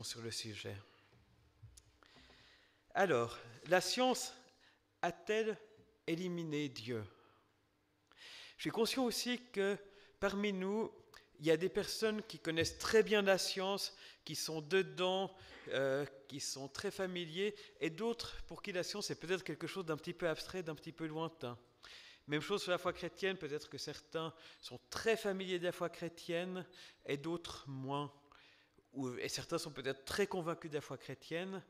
sur le sujet. Alors, la science a-t-elle éliminé Dieu? Je suis conscient aussi que parmi nous, il y a des personnes qui connaissent très bien la science, qui sont dedans, qui sont très familiers, et d'autres pour qui la science est peut-être quelque chose d'un petit peu abstrait, d'un petit peu lointain. Même chose sur la foi chrétienne, peut-être que certains sont très familiers de la foi chrétienne et d'autres moins. Et certains sont peut-être très convaincus de la foi chrétienne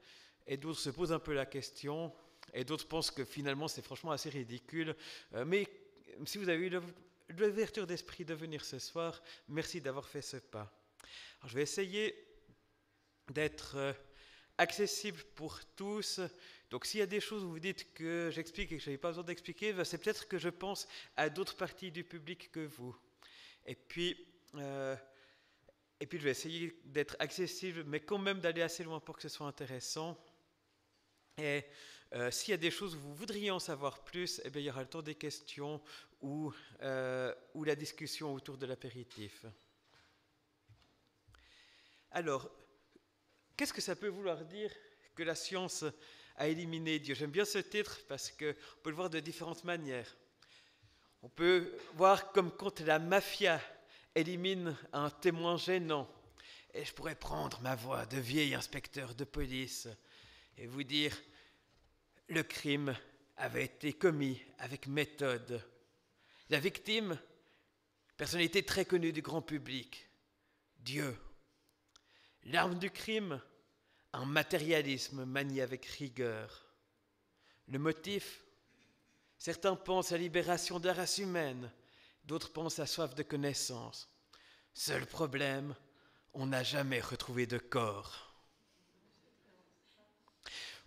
et d'autres se posent un peu la question et d'autres pensent que finalement c'est franchement assez ridicule. Mais si vous avez eu l'ouverture d'esprit de venir ce soir, merci d'avoir fait ce pas. Alors, je vais essayer d'être accessible pour tous. Donc s'il y a des choses où vous dites que j'explique et que je n'avais pas besoin d'expliquer, c'est peut-être que je pense à d'autres parties du public que vous. Et puis je vais essayer d'être accessible, mais quand même d'aller assez loin pour que ce soit intéressant. Et s'il y a des choses où vous voudriez en savoir plus, eh bien, il y aura le temps des questions ou la discussion autour de l'apéritif. Alors, qu'est-ce que ça peut vouloir dire que la science a éliminé Dieu? J'aime bien ce titre parce qu'on peut le voir de différentes manières. On peut voir comme quand la mafia élimine un témoin gênant. Et je pourrais prendre ma voix de vieil inspecteur de police et vous dire le crime avait été commis avec méthode. La victime, personnalité très connue du grand public, Dieu. L'arme du crime, un matérialisme manié avec rigueur. Le motif, certains pensent à la libération de la race humaine, d'autres pensent à la soif de connaissance. Seul problème, on n'a jamais retrouvé de corps.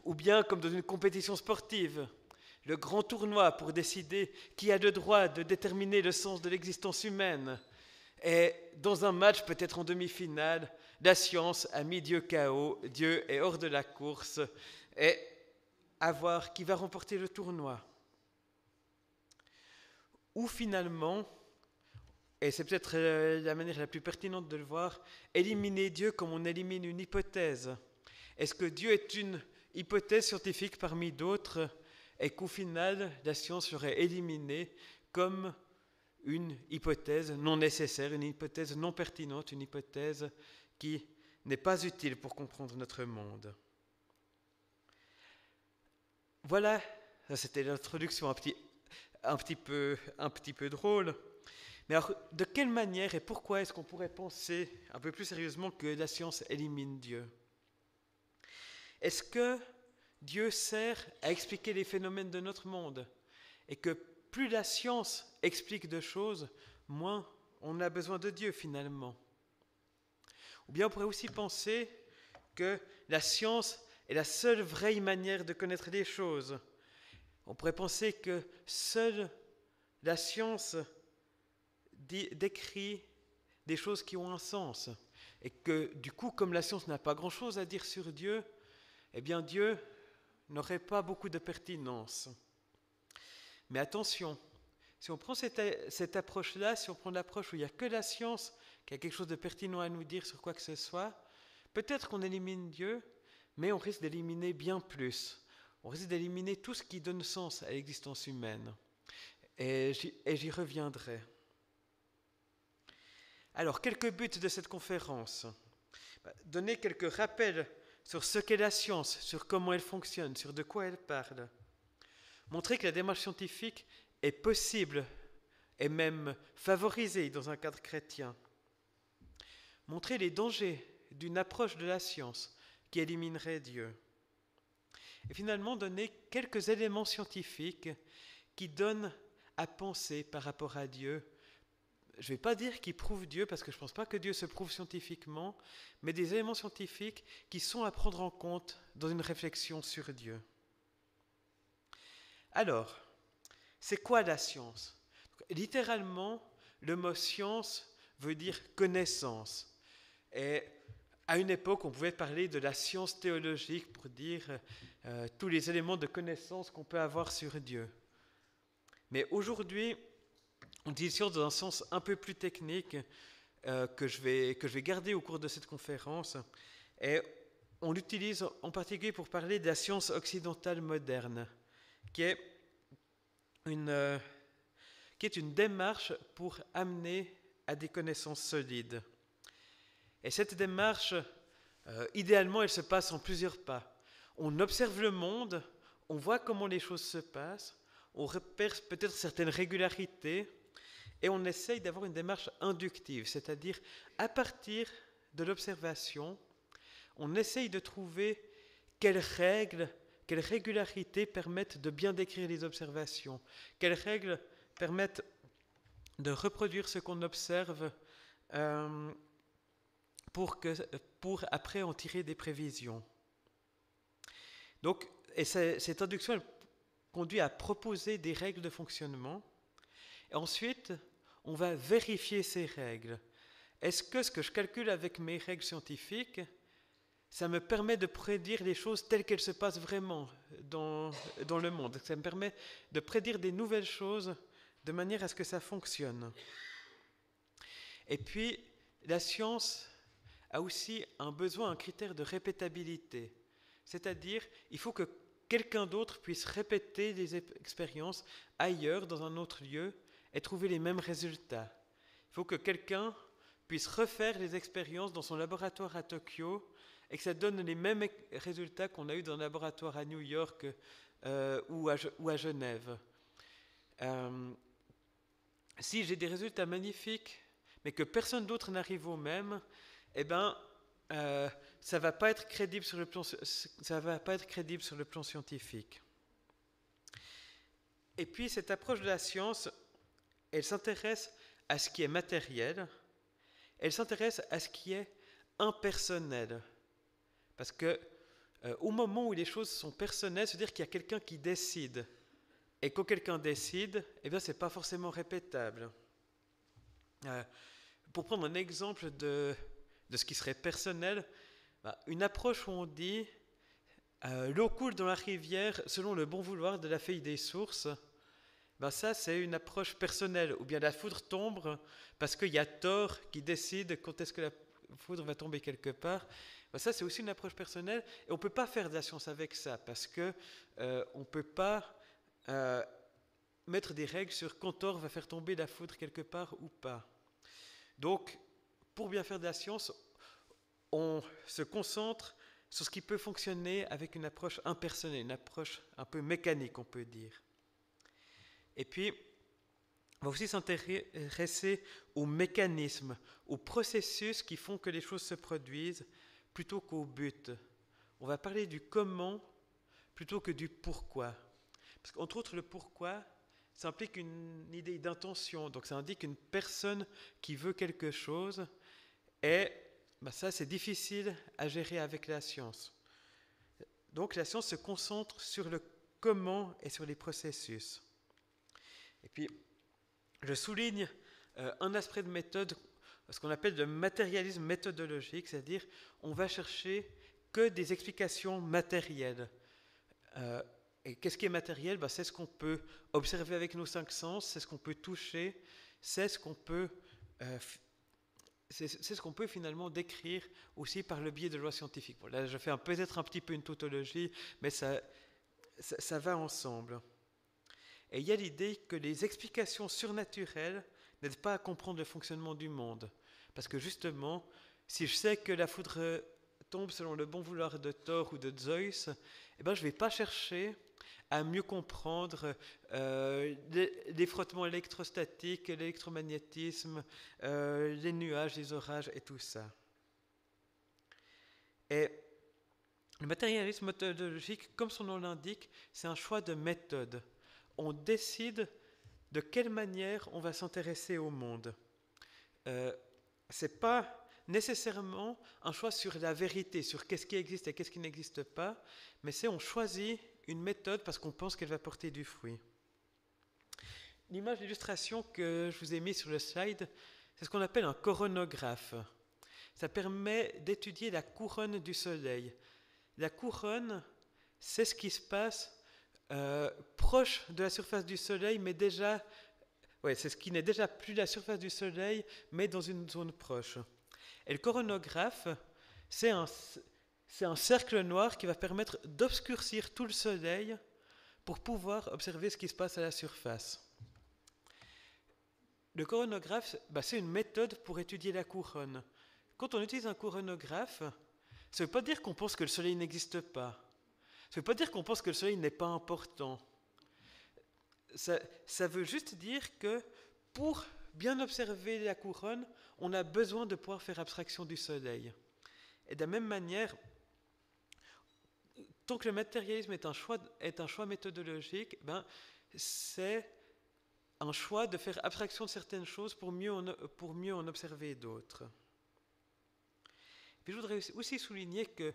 Ou bien, comme dans une compétition sportive, le grand tournoi pour décider qui a le droit de déterminer le sens de l'existence humaine. Et dans un match, peut-être en demi-finale, la science a mis Dieu KO, Dieu est hors de la course, et à voir qui va remporter le tournoi. Ou finalement, et c'est peut-être la manière la plus pertinente de le voir, éliminer Dieu comme on élimine une hypothèse. Est-ce que Dieu est une hypothèse scientifique parmi d'autres et qu'au final, la science serait éliminée comme une hypothèse non nécessaire, une hypothèse non pertinente, une hypothèse qui n'est pas utile pour comprendre notre monde. Voilà, ça c'était l'introduction un petit peu drôle. Mais alors, de quelle manière et pourquoi est-ce qu'on pourrait penser un peu plus sérieusement que la science élimine Dieu? Est-ce que Dieu sert à expliquer les phénomènes de notre monde et que plus la science explique de choses, moins on a besoin de Dieu finalement? Ou bien on pourrait aussi penser que la science est la seule vraie manière de connaître les choses. On pourrait penser que seule la science décrit des choses qui ont un sens et que du coup, comme la science n'a pas grand-chose à dire sur Dieu, eh bien Dieu n'aurait pas beaucoup de pertinence. Mais attention, si on prend cette approche-là, si on prend l'approche où il n'y a que la science qui a quelque chose de pertinent à nous dire sur quoi que ce soit, peut-être qu'on élimine Dieu, mais on risque d'éliminer bien plus. On risque d'éliminer tout ce qui donne sens à l'existence humaine. Et j'y reviendrai. Alors, quelques buts de cette conférence. Donner quelques rappels sur ce qu'est la science, sur comment elle fonctionne, sur de quoi elle parle. Montrer que la démarche scientifique est possible et même favorisée dans un cadre chrétien. Montrer les dangers d'une approche de la science qui éliminerait Dieu. Et finalement, donner quelques éléments scientifiques qui donnent à penser par rapport à Dieu. Je ne vais pas dire qu'ils prouvent Dieu, parce que je ne pense pas que Dieu se prouve scientifiquement, mais des éléments scientifiques qui sont à prendre en compte dans une réflexion sur Dieu. Alors, c'est quoi la science? Littéralement, le mot science veut dire connaissance. Et à une époque, on pouvait parler de la science théologique pour dire tous les éléments de connaissance qu'on peut avoir sur Dieu. Mais aujourd'hui, on dit science dans un sens un peu plus technique que je vais garder au cours de cette conférence. Et on l'utilise en particulier pour parler de la science occidentale moderne, qui est une démarche pour amener à des connaissances solides. Et cette démarche, idéalement, elle se passe en plusieurs pas. On observe le monde, on voit comment les choses se passent, on repère peut-être certaines régularités, et on essaye d'avoir une démarche inductive, c'est-à-dire à partir de l'observation, on essaye de trouver quelles règles, quelles régularités permettent de bien décrire les observations, quelles règles permettent de reproduire ce qu'on observe pour après en tirer des prévisions. Donc, et cette induction elle conduit à proposer des règles de fonctionnement. Et ensuite, on va vérifier ces règles. Est-ce que ce que je calcule avec mes règles scientifiques, ça me permet de prédire les choses telles qu'elles se passent vraiment dans le monde? Ça me permet de prédire des nouvelles choses de manière à ce que ça fonctionne. Et puis, la science a aussi un besoin, un critère de répétabilité. C'est-à-dire, il faut que quelqu'un d'autre puisse répéter des expériences ailleurs, dans un autre lieu, et trouver les mêmes résultats. Il faut que quelqu'un puisse refaire les expériences dans son laboratoire à Tokyo et que ça donne les mêmes résultats qu'on a eu dans le laboratoire à New York ou à Genève. Si j'ai des résultats magnifiques, mais que personne d'autre n'arrive au même, eh ben, ça va pas être crédible sur le plan scientifique. Et puis cette approche de la science, elle s'intéresse à ce qui est matériel, elle s'intéresse à ce qui est impersonnel. Parce que au moment où les choses sont personnelles, c'est-à-dire qu'il y a quelqu'un qui décide. Et quand quelqu'un décide, eh bien, ce n'est pas forcément répétable. Pour prendre un exemple de ce qui serait personnel, une approche où on dit l'eau coule dans la rivière selon le bon vouloir de la fille des sources, ça c'est une approche personnelle. Ou bien la foudre tombe parce qu'il y a Thor qui décide quand est-ce que la foudre va tomber quelque part. Ça c'est aussi une approche personnelle et on ne peut pas faire de la science avec ça parce qu'on ne peut pas mettre des règles sur quand Thor va faire tomber la foudre quelque part ou pas. Donc, pour bien faire de la science, on se concentre sur ce qui peut fonctionner avec une approche impersonnelle, une approche un peu mécanique, on peut dire. Et puis, on va aussi s'intéresser aux mécanismes, aux processus qui font que les choses se produisent, plutôt qu'au but. On va parler du comment plutôt que du pourquoi. Parce qu'entre autres, le pourquoi, ça implique une idée d'intention. Donc ça indique une personne qui veut quelque chose. Et ça, c'est difficile à gérer avec la science. Donc la science se concentre sur le comment et sur les processus. Et puis, je souligne un aspect de méthode, ce qu'on appelle le matérialisme méthodologique, c'est-à-dire on va chercher que des explications matérielles. Et qu'est-ce qui est matériel ? C'est ce qu'on peut observer avec nos 5 sens, c'est ce qu'on peut toucher, c'est ce qu'on peut finalement décrire aussi par le biais de lois scientifiques. Bon, là, je fais peut-être un petit peu une tautologie, mais ça va ensemble. Et il y a l'idée que les explications surnaturelles n'aident pas à comprendre le fonctionnement du monde. Parce que justement, si je sais que la foudre tombe selon le bon vouloir de Thor ou de Zeus, je ne vais pas chercher à mieux comprendre les frottements électrostatiques, l'électromagnétisme, les nuages, les orages et tout ça. Et le matérialisme méthodologique, comme son nom l'indique, c'est un choix de méthode. On décide de quelle manière on va s'intéresser au monde. Ce n'est pas nécessairement un choix sur la vérité, sur qu'est-ce qui existe et qu'est-ce qui n'existe pas, mais on choisit une méthode parce qu'on pense qu'elle va porter du fruit. L'image d'illustration que je vous ai mise sur le slide, c'est ce qu'on appelle un coronographe. Ça permet d'étudier la couronne du Soleil. La couronne, c'est ce qui se passe proche de la surface du Soleil, mais déjà, c'est ce qui n'est déjà plus la surface du Soleil, mais dans une zone proche. Et le coronographe, c'est c'est un cercle noir qui va permettre d'obscurcir tout le soleil pour pouvoir observer ce qui se passe à la surface. Le coronographe, c'est une méthode pour étudier la couronne. Quand on utilise un coronographe, ça ne veut pas dire qu'on pense que le soleil n'existe pas. Ça ne veut pas dire qu'on pense que le soleil n'est pas important. Ça veut juste dire que pour bien observer la couronne, on a besoin de pouvoir faire abstraction du soleil. Et de la même manière, tant que le matérialisme est un choix méthodologique, c'est un choix de faire abstraction de certaines choses pour mieux en observer d'autres. Puis je voudrais aussi souligner que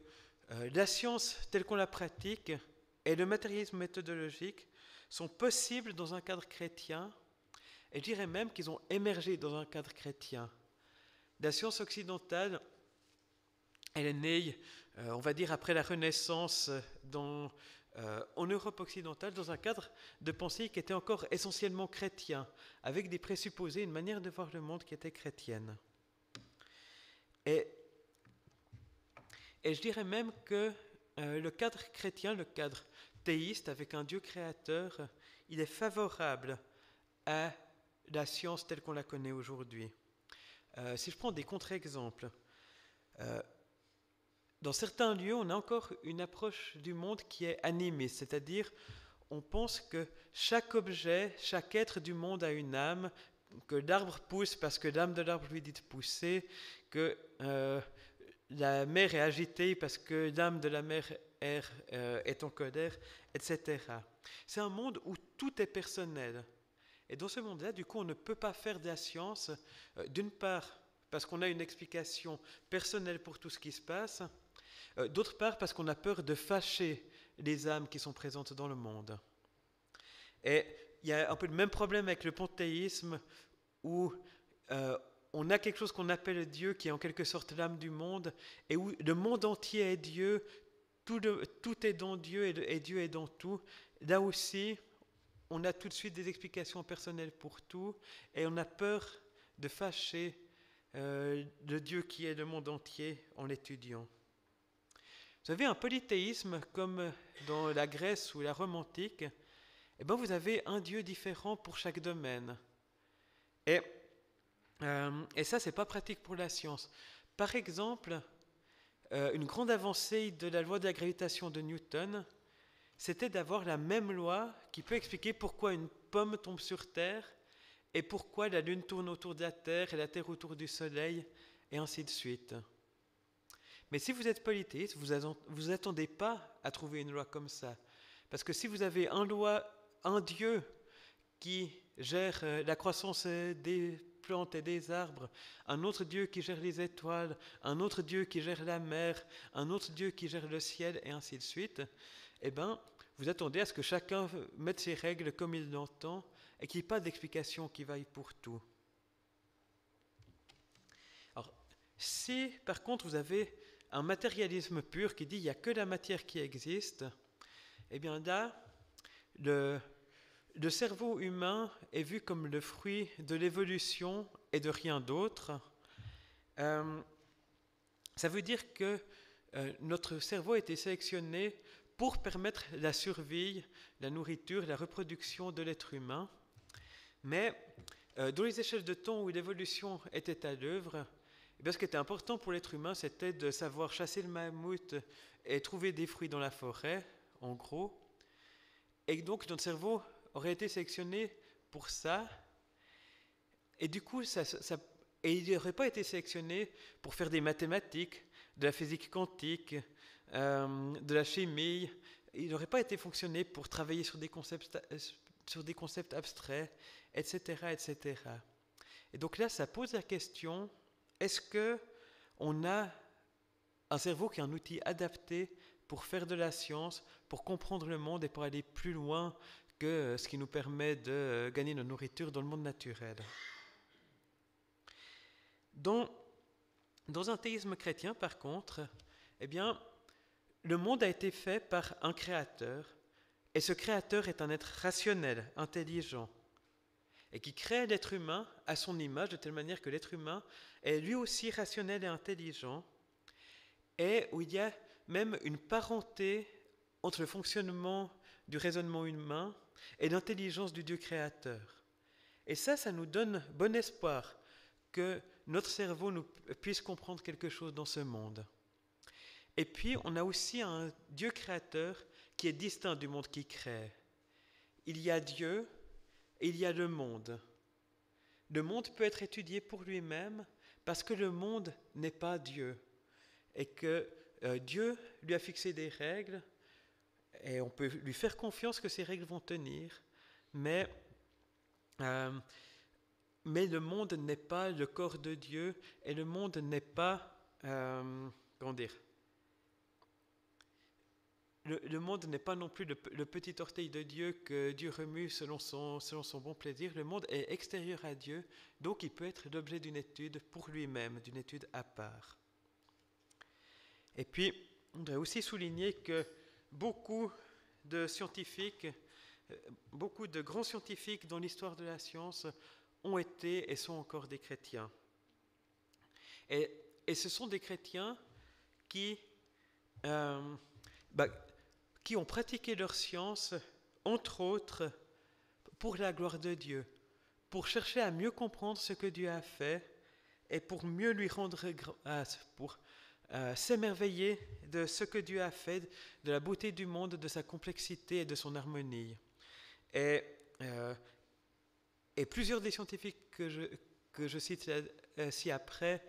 la science telle qu'on la pratique et le matérialisme méthodologique sont possibles dans un cadre chrétien, et je dirais même qu'ils ont émergé dans un cadre chrétien. La science occidentale, elle est née, on va dire, après la Renaissance en Europe occidentale, dans un cadre de pensée qui était encore essentiellement chrétien, avec des présupposés, une manière de voir le monde qui était chrétienne. Et je dirais même que le cadre chrétien, le cadre théiste, avec un Dieu créateur, il est favorable à la science telle qu'on la connaît aujourd'hui. Si je prends des contre-exemples, dans certains lieux, on a encore une approche du monde qui est animiste, c'est-à-dire on pense que chaque objet, chaque être du monde a une âme, que l'arbre pousse parce que l'âme de l'arbre lui dit de pousser, que la mer est agitée parce que l'âme de la mer est en colère, etc. C'est un monde où tout est personnel. Et dans ce monde-là, du coup, on ne peut pas faire de la science, d'une part, parce qu'on a une explication personnelle pour tout ce qui se passe, d'autre part, parce qu'on a peur de fâcher les âmes qui sont présentes dans le monde. Et il y a un peu le même problème avec le panthéisme, où on a quelque chose qu'on appelle Dieu, qui est en quelque sorte l'âme du monde, et où le monde entier est Dieu, tout est dans Dieu, et Dieu est dans tout. Là aussi, on a tout de suite des explications personnelles pour tout, et on a peur de fâcher le Dieu qui est le monde entier en l'étudiant. Vous avez un polythéisme comme dans la Grèce ou la Rome antique, et vous avez un Dieu différent pour chaque domaine. Et ça, c'est pas pratique pour la science. Par exemple, une grande avancée de la loi de la gravitation de Newton, c'était d'avoir la même loi qui peut expliquer pourquoi une pomme tombe sur Terre et pourquoi la Lune tourne autour de la Terre et la Terre autour du Soleil, et ainsi de suite. Mais si vous êtes polythéiste, vous attendez pas à trouver une loi comme ça. Parce que si vous avez un Dieu qui gère la croissance des plantes et des arbres, un autre Dieu qui gère les étoiles, un autre Dieu qui gère la mer, un autre Dieu qui gère le ciel, et ainsi de suite, vous attendez à ce que chacun mette ses règles comme il l'entend et qu'il n'y ait pas d'explication qui vaille pour tout. Alors, si par contre vous avez un matérialisme pur qui dit qu'il n'y a que la matière qui existe, là, le cerveau humain est vu comme le fruit de l'évolution et de rien d'autre. Ça veut dire que notre cerveau a été sélectionné pour permettre la survie, la nourriture, la reproduction de l'être humain. Mais dans les échelles de temps où l'évolution était à l'œuvre, ce qui était important pour l'être humain, c'était de savoir chasser le mammouth et trouver des fruits dans la forêt, en gros. Et donc notre cerveau aurait été sélectionné pour ça. Et du coup, il n'aurait pas été sélectionné pour faire des mathématiques, de la physique quantique, de la chimie. Il n'aurait pas été fonctionné pour travailler sur des concepts abstraits, etc., etc. Et donc là, ça pose la question, est-ce qu'on a un cerveau qui est un outil adapté pour faire de la science, pour comprendre le monde et pour aller plus loin que ce qui nous permet de gagner notre nourriture dans le monde naturel? Dans un théisme chrétien, par contre, le monde a été fait par un créateur, et ce créateur est un être rationnel, intelligent, et qui crée l'être humain à son image, de telle manière que l'être humain est lui aussi rationnel et intelligent, et où il y a même une parenté entre le fonctionnement du raisonnement humain et l'intelligence du Dieu créateur. Et ça nous donne bon espoir que notre cerveau puisse comprendre quelque chose dans ce monde. Et puis, on a aussi un Dieu créateur qui est distinct du monde qu'il crée. Il y a Dieu et il y a le monde. Le monde peut être étudié pour lui-même parce que le monde n'est pas Dieu et que Dieu lui a fixé des règles et on peut lui faire confiance que ces règles vont tenir, mais le monde n'est pas le corps de Dieu et le monde n'est pas, le monde n'est pas non plus le petit orteil de Dieu que Dieu remue selon son bon plaisir. Le monde est extérieur à Dieu, donc il peut être l'objet d'une étude pour lui-même, d'une étude à part. Et puis, on devrait aussi souligner que beaucoup de grands scientifiques dans l'histoire de la science ont été et sont encore des chrétiens. Et ce sont des chrétiens qui ont pratiqué leur science, entre autres, pour la gloire de Dieu, pour chercher à mieux comprendre ce que Dieu a fait et pour mieux lui rendre grâce, pour s'émerveiller de ce que Dieu a fait, de la beauté du monde, de sa complexité et de son harmonie. Et plusieurs des scientifiques que je cite ci-après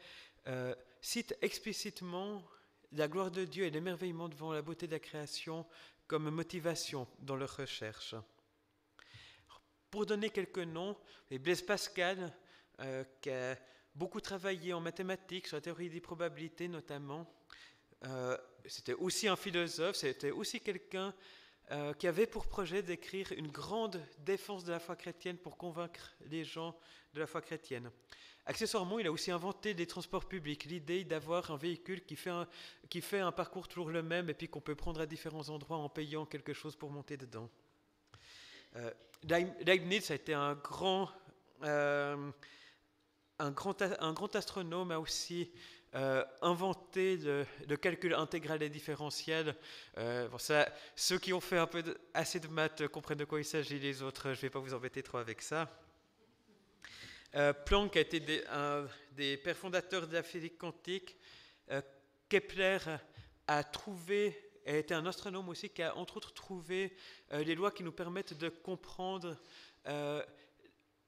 citent explicitement la gloire de Dieu et l'émerveillement devant la beauté de la création comme motivation dans leurs recherches. Pour donner quelques noms, Blaise Pascal, qui a beaucoup travaillé en mathématiques, sur la théorie des probabilités notamment, c'était aussi un philosophe, c'était aussi quelqu'un qui avait pour projet d'écrire une grande défense de la foi chrétienne pour convaincre les gens de la foi chrétienne. Accessoirement, il a aussi inventé des transports publics, l'idée d'avoir un véhicule qui fait un parcours toujours le même et puis qu'on peut prendre à différents endroits en payant quelque chose pour monter dedans. Leibniz a été un grand astronome, a aussi inventé le calcul intégral et différentiel. Ceux qui ont fait assez de maths comprennent de quoi il s'agit, les autres, je ne vais pas vous embêter trop avec ça. Planck a été un des pères fondateurs de la physique quantique. Kepler a été un astronome aussi qui a entre autres trouvé les lois qui nous permettent de comprendre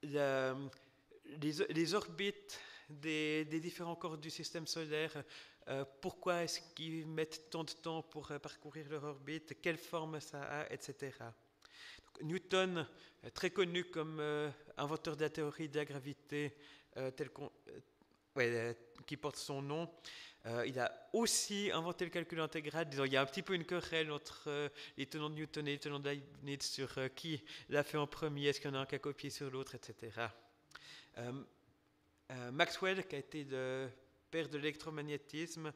les orbites des différents corps du système solaire. Pourquoi est-ce qu'ils mettent tant de temps pour parcourir leur orbite, quelle forme ça a, etc. Newton, très connu comme inventeur de la théorie de la gravité qui porte son nom, il a aussi inventé le calcul intégral. Disons, il y a un petit peu une querelle entre les tenants de Newton et les tenants de Leibniz sur qui l'a fait en premier, est-ce qu'il y en a un qui a copié sur l'autre, etc. Maxwell, qui a été le père de l'électromagnétisme,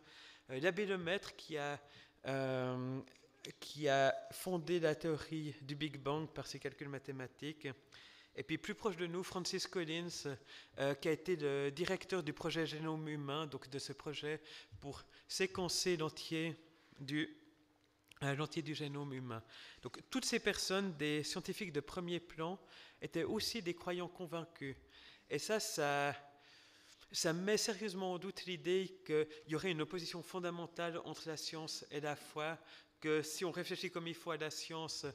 l'abbé Lemaître, qui a fondé la théorie du Big Bang par ses calculs mathématiques. Et puis plus proche de nous, Francis Collins, qui a été le directeur du projet Génome humain, donc de ce projet pour séquencer l'entier du génome humain. Donc toutes ces personnes, des scientifiques de premier plan, étaient aussi des croyants convaincus. Et ça met sérieusement en doute l'idée qu'il y aurait une opposition fondamentale entre la science et la foi, que si on réfléchit comme il faut à la science,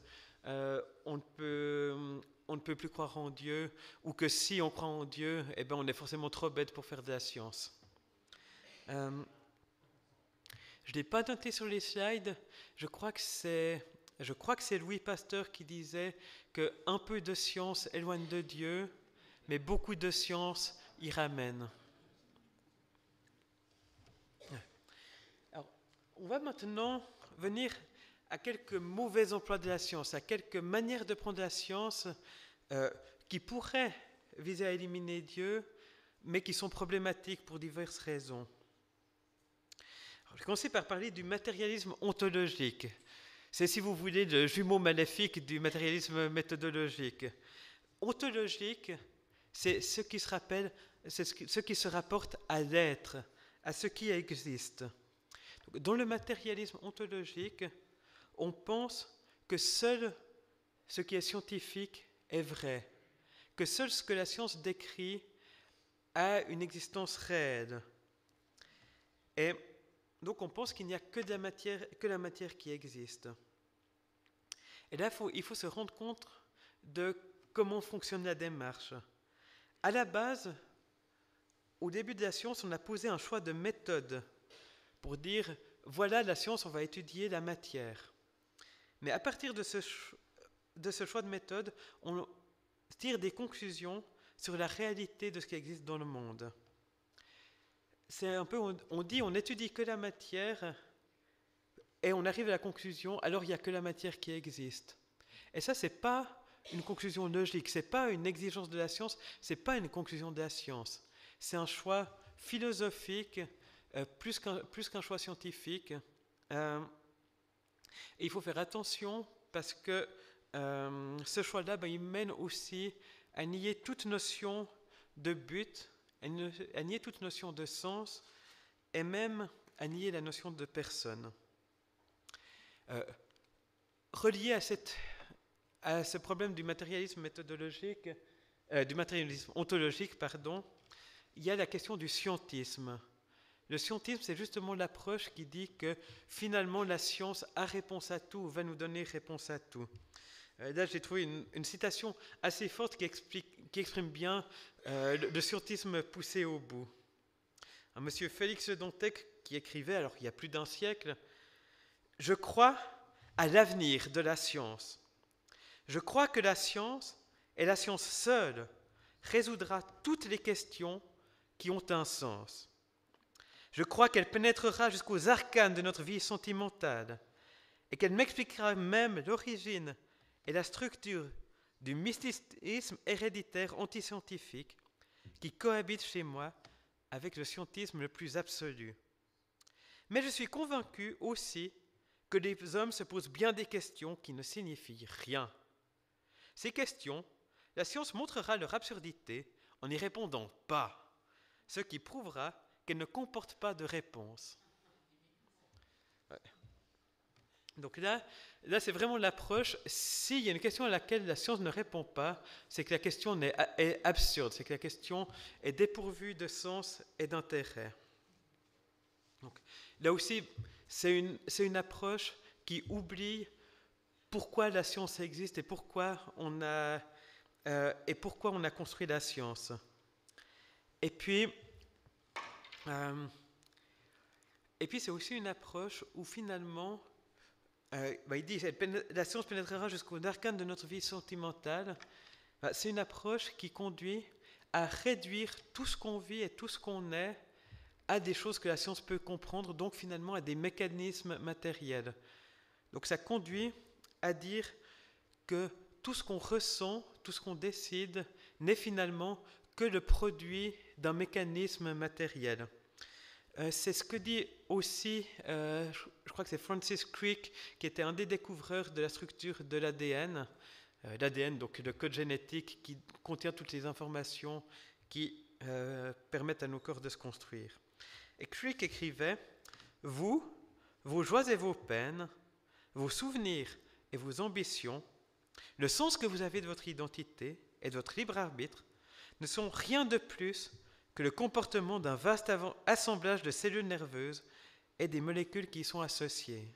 on ne peut plus croire en Dieu, ou que si on croit en Dieu, on est forcément trop bête pour faire de la science. Je ne l'ai pas noté sur les slides, je crois que c'est Louis Pasteur qui disait qu'un peu de science éloigne de Dieu, mais beaucoup de science y ramène. Alors, on va maintenant venir à quelques mauvais emplois de la science, à quelques manières de prendre la science qui pourraient viser à éliminer Dieu, mais qui sont problématiques pour diverses raisons. Alors, je vais commencer par parler du matérialisme ontologique. C'est, si vous voulez, le jumeau maléfique du matérialisme méthodologique. Ontologique, c'est ce qui se rapporte à l'être, à ce qui existe. Dans le matérialisme ontologique, on pense que seul ce qui est scientifique est vrai, que seul ce que la science décrit a une existence réelle. Et donc on pense qu'il n'y a que la matière qui existe. Et là, il faut se rendre compte de comment fonctionne la démarche. À la base, au début de la science, on a posé un choix de méthode pour dire, voilà la science, on va étudier la matière. Mais à partir de ce choix de méthode, on tire des conclusions sur la réalité de ce qui existe dans le monde. C'est un peu, on dit, on n'étudie que la matière et on arrive à la conclusion, alors il n'y a que la matière qui existe. Et ça, c'est pas une conclusion logique, c'est pas une exigence de la science, c'est pas une conclusion de la science. C'est un choix philosophique, plus qu'un choix scientifique. Et il faut faire attention parce que ce choix-là, il mène aussi à nier toute notion de but, à nier toute notion de sens et même à nier la notion de personne. Relié à ce problème du matérialisme méthodologique, du matérialisme ontologique, il y a la question du scientisme. Le scientisme, c'est justement l'approche qui dit que finalement la science a réponse à tout, va nous donner réponse à tout. Là, j'ai trouvé une citation assez forte qui exprime bien le scientisme poussé au bout. Un monsieur Félix Dantec qui écrivait, alors il y a plus d'un siècle, « Je crois à l'avenir de la science. Je crois que la science, et la science seule, résoudra toutes les questions qui ont un sens. Je crois qu'elle pénétrera jusqu'aux arcanes de notre vie sentimentale et qu'elle m'expliquera même l'origine et la structure du mysticisme héréditaire antiscientifique qui cohabite chez moi avec le scientisme le plus absolu. Mais je suis convaincu aussi que les hommes se posent bien des questions qui ne signifient rien. Ces questions, la science montrera leur absurdité en n'y répondant pas, ce qui prouvera qu'elle ne comporte pas de réponse. » Ouais. Donc là, c'est vraiment l'approche. S'il y a une question à laquelle la science ne répond pas, c'est que la question est absurde, c'est que la question est dépourvue de sens et d'intérêt. Donc, là aussi, c'est une approche qui oublie pourquoi la science existe et pourquoi on a construit la science. Et puis c'est aussi une approche où finalement, il dit la science pénétrera jusqu'aux arcanes de notre vie sentimentale. C'est une approche qui conduit à réduire tout ce qu'on vit et tout ce qu'on est à des choses que la science peut comprendre, donc finalement à des mécanismes matériels. Donc ça conduit à dire que tout ce qu'on ressent, tout ce qu'on décide, n'est finalement que le produit d'un mécanisme matériel. C'est ce que dit aussi, je crois que c'est Francis Crick, qui était un des découvreurs de la structure de l'ADN. L'ADN, donc le code génétique qui contient toutes les informations qui permettent à nos corps de se construire. Et Crick écrivait « Vous, vos joies et vos peines, vos souvenirs et vos ambitions, le sens que vous avez de votre identité et de votre libre arbitre ne sont rien de plus que le comportement d'un vaste assemblage de cellules nerveuses et des molécules qui y sont associées. »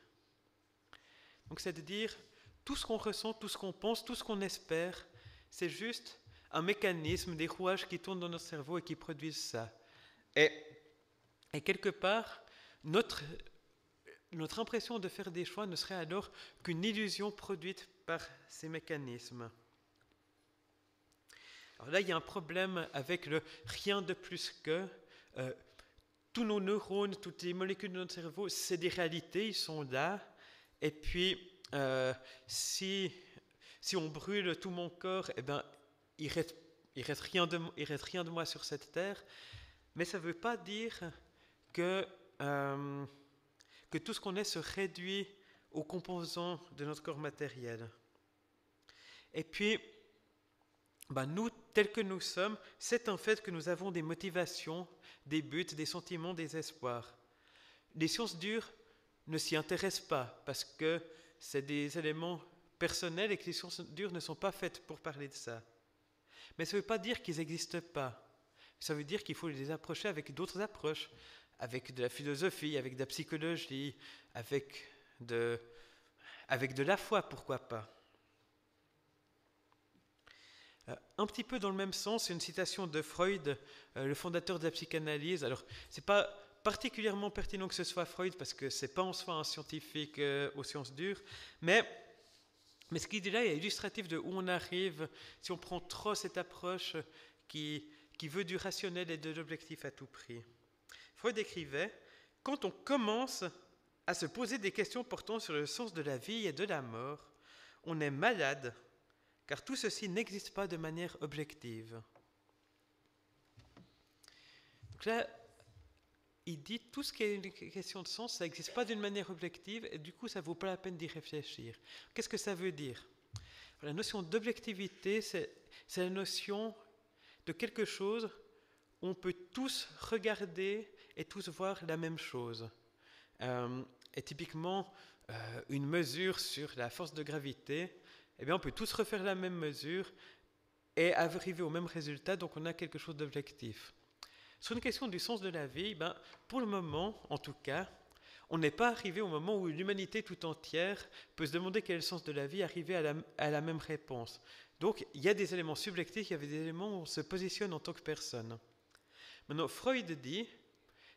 Donc c'est de dire, tout ce qu'on ressent, tout ce qu'on pense, tout ce qu'on espère, c'est juste un mécanisme, des rouages qui tournent dans notre cerveau et qui produisent ça. Et quelque part, notre impression de faire des choix ne serait alors qu'une illusion produite par ces mécanismes. Alors là, il y a un problème avec le rien de plus que. Tous nos neurones, toutes les molécules de notre cerveau, c'est des réalités, ils sont là. Et puis, si on brûle tout mon corps, il reste rien de moi sur cette terre. Mais ça ne veut pas dire que tout ce qu'on est se réduit aux composants de notre corps matériel. Et puis, nous, tels que nous sommes, c'est un fait que nous avons des motivations, des buts, des sentiments, des espoirs. Les sciences dures ne s'y intéressent pas parce que c'est des éléments personnels et que les sciences dures ne sont pas faites pour parler de ça. Mais ça ne veut pas dire qu'ils n'existent pas. Ça veut dire qu'il faut les approcher avec d'autres approches, avec de la philosophie, avec de la psychologie, avec de la foi, pourquoi pas. Un petit peu dans le même sens, une citation de Freud, le fondateur de la psychanalyse. Alors, ce n'est pas particulièrement pertinent que ce soit Freud, parce que ce n'est pas en soi un scientifique aux sciences dures, mais ce qu'il dit là est illustratif de où on arrive si on prend trop cette approche qui veut du rationnel et de l'objectif à tout prix. Freud écrivait « Quand on commence à se poser des questions portant sur le sens de la vie et de la mort, on est malade, car tout ceci n'existe pas de manière objective. » Donc là, il dit tout ce qui est une question de sens, ça n'existe pas d'une manière objective et du coup, ça ne vaut pas la peine d'y réfléchir. Qu'est-ce que ça veut dire ? La notion d'objectivité, c'est la notion de quelque chose où on peut tous regarder et tous voir la même chose. Et typiquement, une mesure sur la force de gravité, eh bien, on peut tous refaire la même mesure et arriver au même résultat, donc on a quelque chose d'objectif. Sur une question du sens de la vie, pour le moment, en tout cas, on n'est pas arrivé au moment où l'humanité tout entière peut se demander quel est le sens de la vie, arriver à la même réponse. Donc, il y a des éléments subjectifs, il y a des éléments où on se positionne en tant que personne. Maintenant, Freud dit,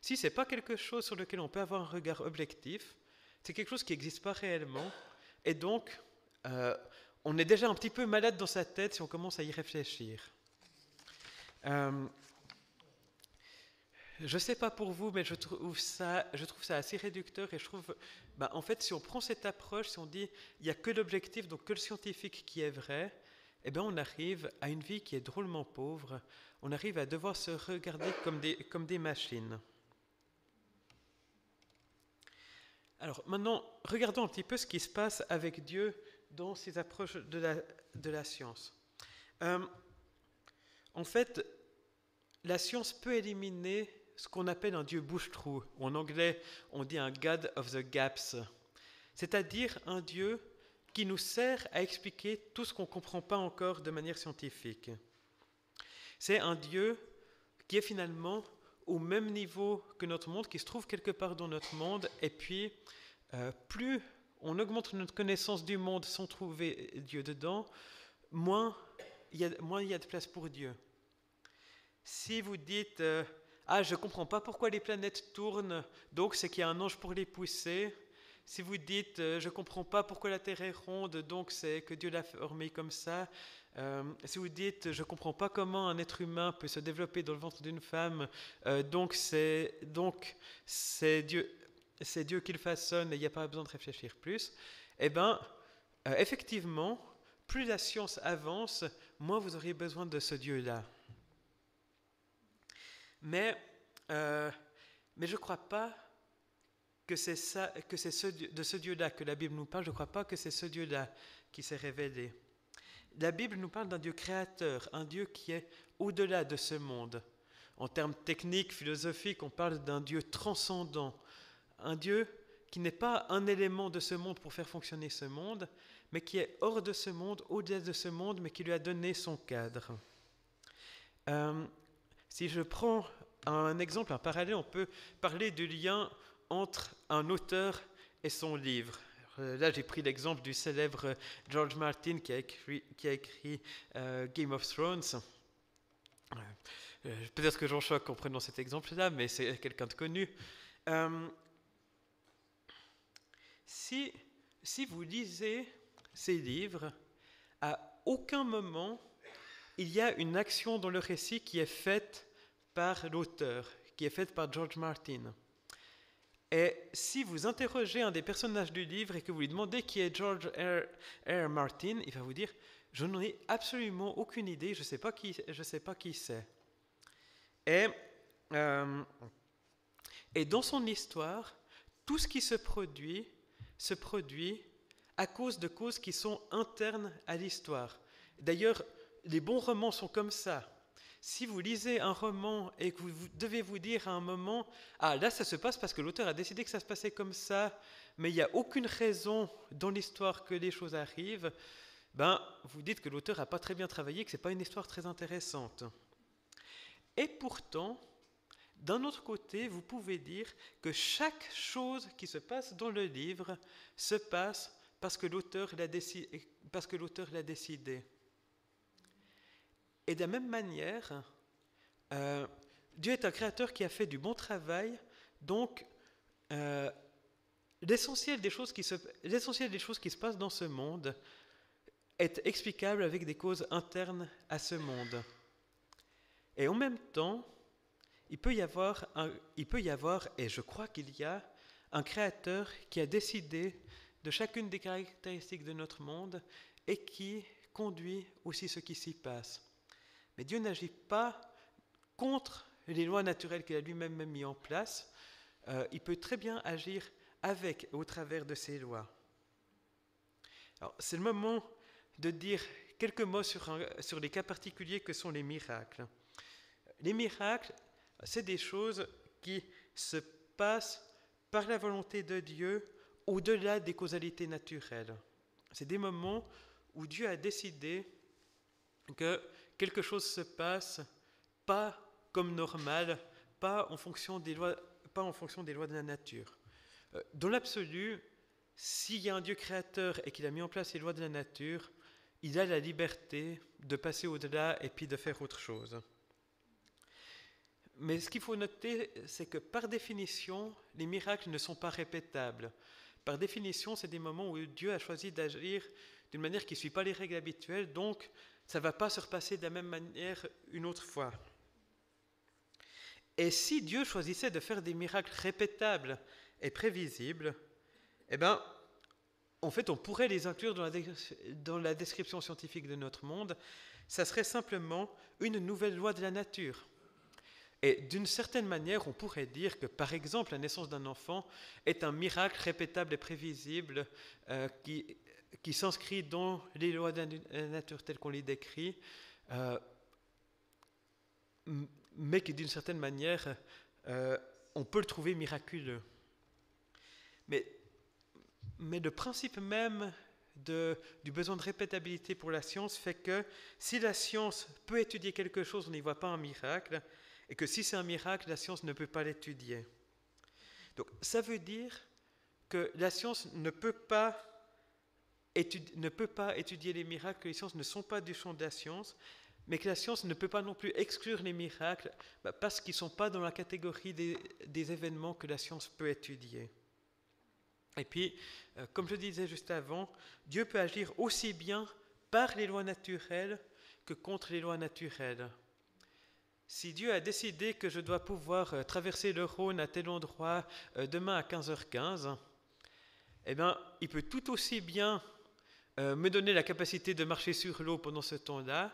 si ce n'est pas quelque chose sur lequel on peut avoir un regard objectif, c'est quelque chose qui n'existe pas réellement, et donc, on est déjà un petit peu malade dans sa tête si on commence à y réfléchir. Je ne sais pas pour vous, mais je trouve ça assez réducteur et je trouve, en fait, si on prend cette approche, si on dit il n'y a que l'objectif, donc que le scientifique qui est vrai, eh bien on arrive à une vie qui est drôlement pauvre, on arrive à devoir se regarder comme des machines. Alors maintenant, regardons un petit peu ce qui se passe avec Dieu dans ces approches de la science. En fait, la science peut éliminer ce qu'on appelle un Dieu bouche-trou, ou en anglais, on dit un God of the gaps, c'est-à-dire un Dieu qui nous sert à expliquer tout ce qu'on ne comprend pas encore de manière scientifique. C'est un Dieu qui est finalement au même niveau que notre monde, qui se trouve quelque part dans notre monde, et puis plus on augmente notre connaissance du monde sans trouver Dieu dedans, moins il y a de place pour Dieu. Si vous dites je ne comprends pas pourquoi les planètes tournent, donc c'est qu'il y a un ange pour les pousser. Si vous dites je ne comprends pas pourquoi la Terre est ronde, donc c'est que Dieu l'a formée comme ça. Si vous dites je ne comprends pas comment un être humain peut se développer dans le ventre d'une femme, donc c'est Dieu qui le façonne et il n'y a pas besoin de réfléchir plus. Eh bien, effectivement, plus la science avance, moins vous auriez besoin de ce Dieu-là. Mais je ne crois pas que c'est de ce Dieu-là que la Bible nous parle. Je ne crois pas que c'est ce Dieu-là qui s'est révélé. La Bible nous parle d'un Dieu créateur, un Dieu qui est au-delà de ce monde. En termes techniques, philosophiques, on parle d'un Dieu transcendant, un Dieu qui n'est pas un élément de ce monde pour faire fonctionner ce monde, mais qui est hors de ce monde, au-delà de ce monde, mais qui lui a donné son cadre. Si je prends un exemple, un parallèle, on peut parler du lien entre un auteur et son livre. Là, j'ai pris l'exemple du célèbre George Martin qui a écrit Game of Thrones. Peut-être que j'en choque en prenant cet exemple-là, mais c'est quelqu'un de connu. Si vous lisez ces livres, à aucun moment il y a une action dans le récit qui est faite par l'auteur, qui est faite par George Martin. Et si vous interrogez un des personnages du livre et que vous lui demandez qui est George R. Martin, il va vous dire « Je n'en ai absolument aucune idée, je ne sais pas qui c'est. » Et dans son histoire, tout ce qui se produit à cause de causes qui sont internes à l'histoire. D'ailleurs, les bons romans sont comme ça. si vous lisez un roman et que vous devez vous dire à un moment, ah là ça se passe parce que l'auteur a décidé que ça se passait comme ça, mais il n'y a aucune raison dans l'histoire que les choses arrivent, ben vous dites que l'auteur n'a pas très bien travaillé, que ce n'est pas une histoire très intéressante. Et pourtant, d'un autre côté, vous pouvez dire que chaque chose qui se passe dans le livre se passe parce que l'auteur l'a décidé. Et de la même manière, Dieu est un créateur qui a fait du bon travail, donc l'essentiel des choses qui se passent dans ce monde est explicable avec des causes internes à ce monde. Et en même temps, il peut y avoir, et je crois qu'il y a, un créateur qui a décidé de chacune des caractéristiques de notre monde et qui conduit aussi ce qui s'y passe. Mais Dieu n'agit pas contre les lois naturelles qu'il a lui-même mis en place. Il peut très bien agir avec et au travers de ces lois. Alors, c'est le moment de dire quelques mots sur les cas particuliers que sont les miracles. Les miracles, c'est des choses qui se passent par la volonté de Dieu au-delà des causalités naturelles. C'est des moments où Dieu a décidé que quelque chose se passe pas comme normal, pas en fonction des lois de la nature. Dans l'absolu, s'il y a un Dieu créateur et qu'il a mis en place les lois de la nature, il a la liberté de passer au-delà et puis de faire autre chose. Mais ce qu'il faut noter, c'est que par définition, les miracles ne sont pas répétables. Par définition, c'est des moments où Dieu a choisi d'agir d'une manière qui ne suit pas les règles habituelles, donc ça ne va pas se repasser de la même manière une autre fois. Et si Dieu choisissait de faire des miracles répétables et prévisibles, eh bien, en fait, on pourrait les inclure dans la description scientifique de notre monde. Ça serait simplement une nouvelle loi de la nature. Et d'une certaine manière, on pourrait dire que, par exemple, la naissance d'un enfant est un miracle répétable et prévisible qui s'inscrit dans les lois de la nature telles qu'on les décrit, mais qui, d'une certaine manière, on peut le trouver miraculeux. Mais le principe même du besoin de répétabilité pour la science fait que si la science peut étudier quelque chose, on n'y voit pas un miracle, et que si c'est un miracle, la science ne peut pas l'étudier. Donc ça veut dire que la science ne peut pas étudier les miracles, que les sciences ne sont pas du champ de la science, mais que la science ne peut pas non plus exclure les miracles parce qu'ils ne sont pas dans la catégorie des événements que la science peut étudier. Et puis, comme je disais juste avant, Dieu peut agir aussi bien par les lois naturelles que contre les lois naturelles. Si Dieu a décidé que je dois pouvoir traverser le Rhône à tel endroit demain à 15h15, eh bien, il peut tout aussi bien me donner la capacité de marcher sur l'eau pendant ce temps-là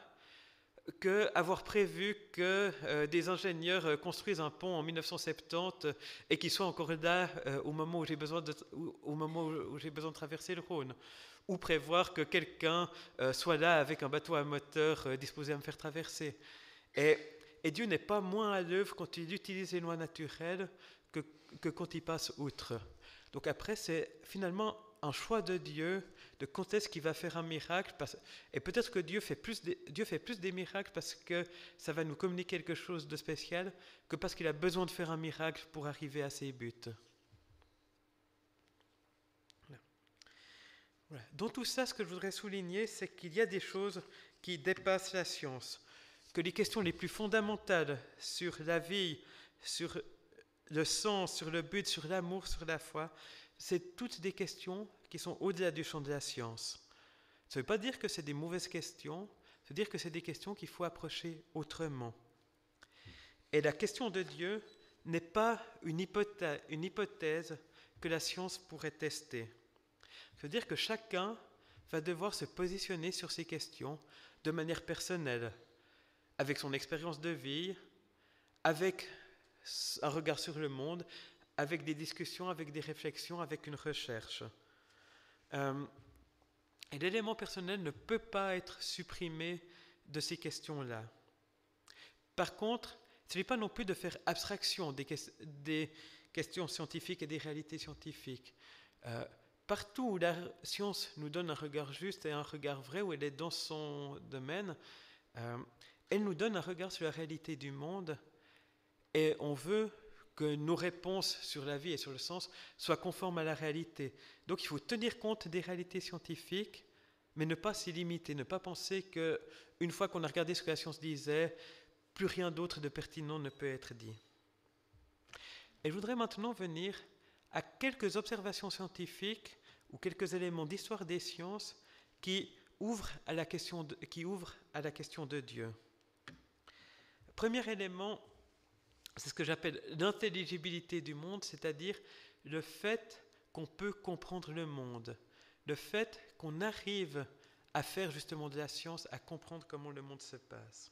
qu'avoir prévu que des ingénieurs construisent un pont en 1970 et qu'ils soient encore là au moment où j'ai besoin de traverser le Rhône, ou prévoir que quelqu'un soit là avec un bateau à moteur disposé à me faire traverser. Et Dieu n'est pas moins à l'œuvre quand il utilise les lois naturelles que quand il passe outre. Donc après, c'est finalement un choix de Dieu de quand est-ce qu'il va faire un miracle. Et peut-être que Dieu fait plus des miracles parce que ça va nous communiquer quelque chose de spécial que parce qu'il a besoin de faire un miracle pour arriver à ses buts. Voilà. Dans tout ça, ce que je voudrais souligner, c'est qu'il y a des choses qui dépassent la science. Que les questions les plus fondamentales sur la vie, sur le sens, sur le but, sur l'amour, sur la foi, c'est toutes des questions qui sont au-delà du champ de la science. Ça ne veut pas dire que c'est des mauvaises questions, ça veut dire que c'est des questions qu'il faut approcher autrement. Et la question de Dieu n'est pas une hypothèse que la science pourrait tester. Ça veut dire que chacun va devoir se positionner sur ces questions de manière personnelle, avec son expérience de vie, avec un regard sur le monde, avec des discussions, avec des réflexions, avec une recherche. Et l'élément personnel ne peut pas être supprimé de ces questions-là. Par contre, ce n'est pas non plus de faire abstraction des questions scientifiques et des réalités scientifiques. Partout où la science nous donne un regard juste et un regard vrai, où elle est dans son domaine, elle nous donne un regard sur la réalité du monde, et on veut que nos réponses sur la vie et sur le sens soient conformes à la réalité. Donc il faut tenir compte des réalités scientifiques, mais ne pas s'y limiter, ne pas penser qu'une fois qu'on a regardé ce que la science disait, plus rien d'autre de pertinent ne peut être dit. Et je voudrais maintenant venir à quelques observations scientifiques ou quelques éléments d'histoire des sciences qui ouvrent à la question de Dieu. Premier élément, c'est ce que j'appelle l'intelligibilité du monde, c'est-à-dire le fait qu'on peut comprendre le monde, le fait qu'on arrive à faire justement de la science, à comprendre comment le monde se passe.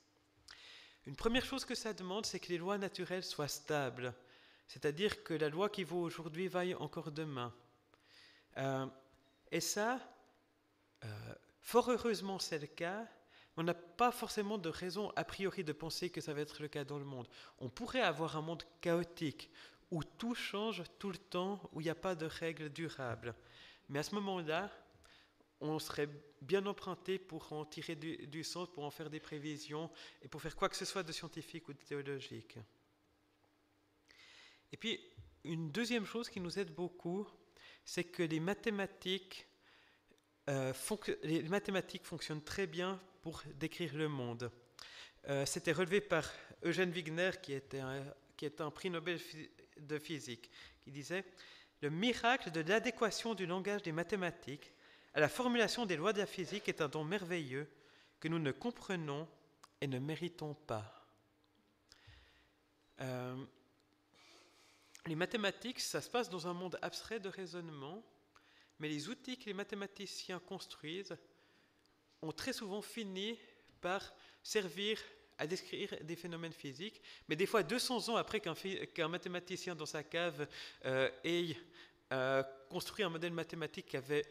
Une première chose que ça demande, c'est que les lois naturelles soient stables, c'est-à-dire que la loi qui vaut aujourd'hui vaille encore demain. Et ça, fort heureusement, c'est le cas. On n'a pas forcément de raison a priori de penser que ça va être le cas dans le monde. On pourrait avoir un monde chaotique, où tout change tout le temps, où il n'y a pas de règles durables. Mais à ce moment-là, on serait bien emprunté pour en tirer du sens, pour en faire des prévisions, et pour faire quoi que ce soit de scientifique ou de théologique. Et puis, une deuxième chose qui nous aide beaucoup, c'est que les mathématiques fonctionnent très bien pour décrire le monde. C'était relevé par Eugène Wigner, qui était un prix Nobel de physique, qui disait « Le miracle de l'adéquation du langage des mathématiques à la formulation des lois de la physique est un don merveilleux que nous ne comprenons et ne méritons pas. » Les mathématiques, ça se passe dans un monde abstrait de raisonnement, mais les outils que les mathématiciens construisent ont très souvent fini par servir à décrire des phénomènes physiques, mais des fois 200 ans après qu'un mathématicien dans sa cave ait construit un modèle mathématique qui avait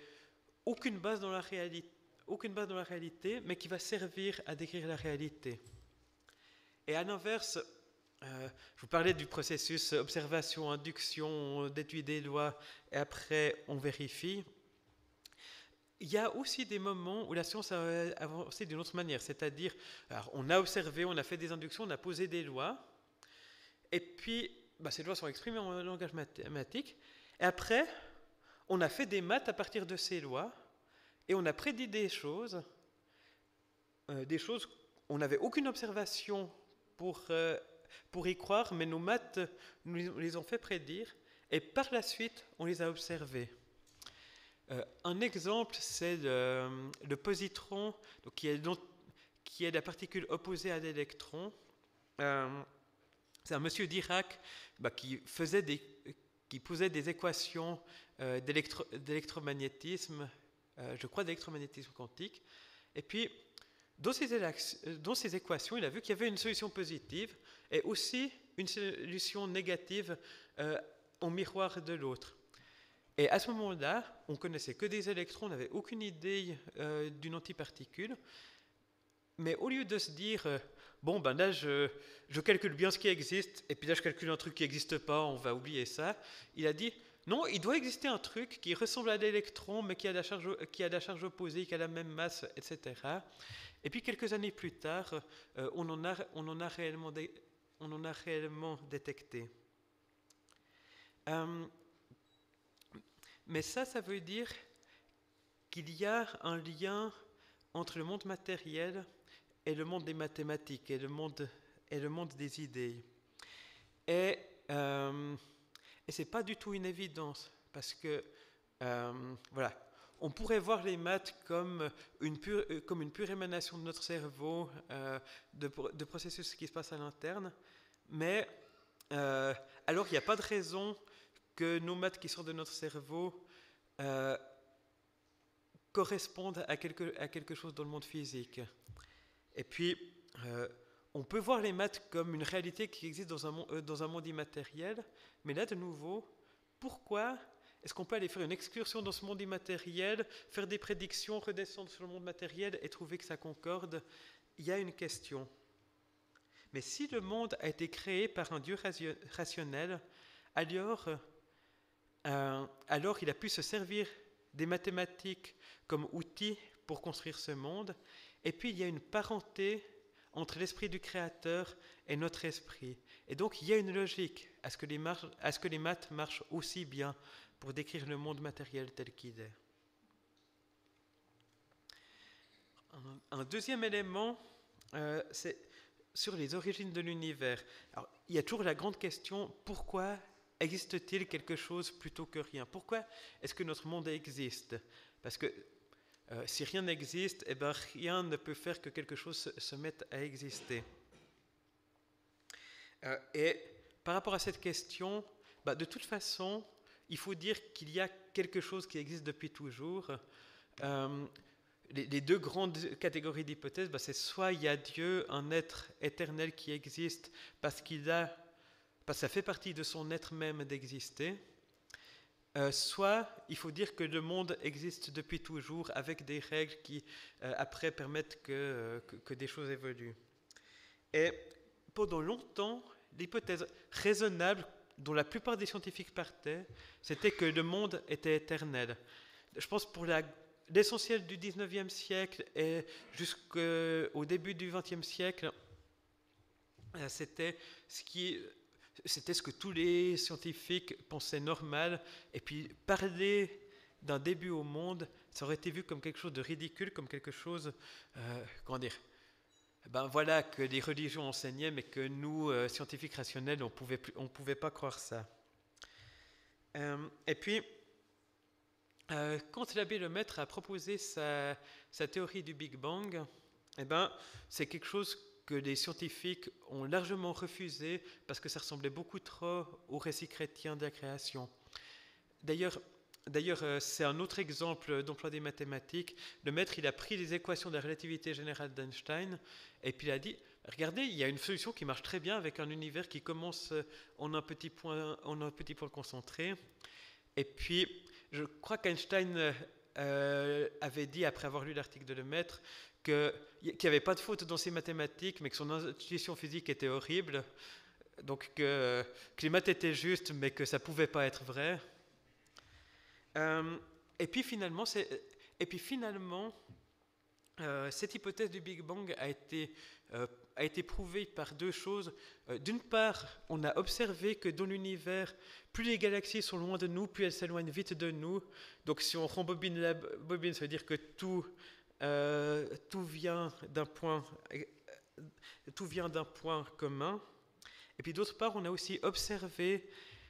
aucune base dans la réalité, mais qui va servir à décrire la réalité. Et à l'inverse, je vous parlais du processus observation, induction, on déduit des lois et après on vérifie. Il y a aussi des moments où la science a avancé d'une autre manière, c'est-à-dire on a observé, on a fait des inductions, on a posé des lois, et puis ces lois sont exprimées en langage mathématique, et après on a fait des maths à partir de ces lois, et on a prédit des choses on n'avait aucune observation pour y croire, mais nos maths nous les ont fait prédire, et par la suite on les a observées. Un exemple, c'est le positron, donc qui est la particule opposée à l'électron. C'est un monsieur Dirac qui posait des équations d'électromagnétisme, je crois d'électromagnétisme quantique. Et puis, dans ces équations, il a vu qu'il y avait une solution positive et aussi une solution négative en miroir de l'autre. Et à ce moment-là, on ne connaissait que des électrons, on n'avait aucune idée d'une antiparticule. Mais au lieu de se dire, là je calcule bien ce qui existe, et puis là je calcule un truc qui n'existe pas, on va oublier ça, il a dit, non, il doit exister un truc qui ressemble à l'électron, mais qui a la charge opposée, qui a la même masse, etc. Et puis quelques années plus tard, on en a réellement détecté. Mais ça veut dire qu'il y a un lien entre le monde matériel et le monde des mathématiques, et le monde des idées. Et ce n'est pas du tout une évidence, parce que, on pourrait voir les maths comme une pure émanation de notre cerveau, de processus qui se passent à l'interne, mais alors il n'y a pas de raison que nos maths qui sortent de notre cerveau correspondent à quelque chose dans le monde physique. Et puis, on peut voir les maths comme une réalité qui existe dans un monde immatériel, mais là, de nouveau, pourquoi est-ce qu'on peut aller faire une excursion dans ce monde immatériel, faire des prédictions, redescendre sur le monde matériel et trouver que ça concorde? Il y a une question. Mais si le monde a été créé par un Dieu rationnel, alors il a pu se servir des mathématiques comme outil pour construire ce monde. Et puis il y a une parenté entre l'esprit du Créateur et notre esprit. Et donc il y a une logique à ce que les maths marchent aussi bien pour décrire le monde matériel tel qu'il est. Un deuxième élément, c'est sur les origines de l'univers. Alors, il y a toujours la grande question, pourquoi existe-t-il quelque chose plutôt que rien? Pourquoi est-ce que notre monde existe? Parce que si rien n'existe, eh ben, rien ne peut faire que quelque chose se mette à exister. Et par rapport à cette question, de toute façon, il faut dire qu'il y a quelque chose qui existe depuis toujours. Les deux grandes catégories d'hypothèses, c'est soit il y a Dieu, un être éternel qui existe parce que ça fait partie de son être même d'exister, soit il faut dire que le monde existe depuis toujours avec des règles qui après permettent que des choses évoluent. Et pendant longtemps, l'hypothèse raisonnable dont la plupart des scientifiques partaient, c'était que le monde était éternel. Je pense pour l'essentiel du 19e siècle et jusqu'au début du 20e siècle, c'était ce que tous les scientifiques pensaient normal. Et puis parler d'un début au monde, ça aurait été vu comme quelque chose de ridicule, comme quelque chose, voilà, que les religions enseignaient, mais que nous, scientifiques rationnels, on pouvait pas croire ça. Et puis, quand l'abbé Lemaître a proposé sa théorie du Big Bang, c'est quelque chose que les scientifiques ont largement refusé parce que ça ressemblait beaucoup trop au récit chrétien de la création. D'ailleurs, c'est un autre exemple d'emploi des mathématiques. Lemaître, il a pris les équations de la relativité générale d'Einstein et puis il a dit, regardez, il y a une solution qui marche très bien avec un univers qui commence en un petit point concentré. Et puis, je crois qu'Einstein avait dit, après avoir lu l'article de Lemaître, qu'il n'y avait pas de faute dans ses mathématiques, mais que son intuition physique était horrible, donc que les maths étaient justes, mais que ça ne pouvait pas être vrai. Et puis finalement, cette hypothèse du Big Bang a été prouvée par deux choses. D'une part, on a observé que dans l'univers, plus les galaxies sont loin de nous, plus elles s'éloignent vite de nous. Donc si on rembobine la bobine, ça veut dire que tout vient d'un point commun. Et puis d'autre part, on a aussi observé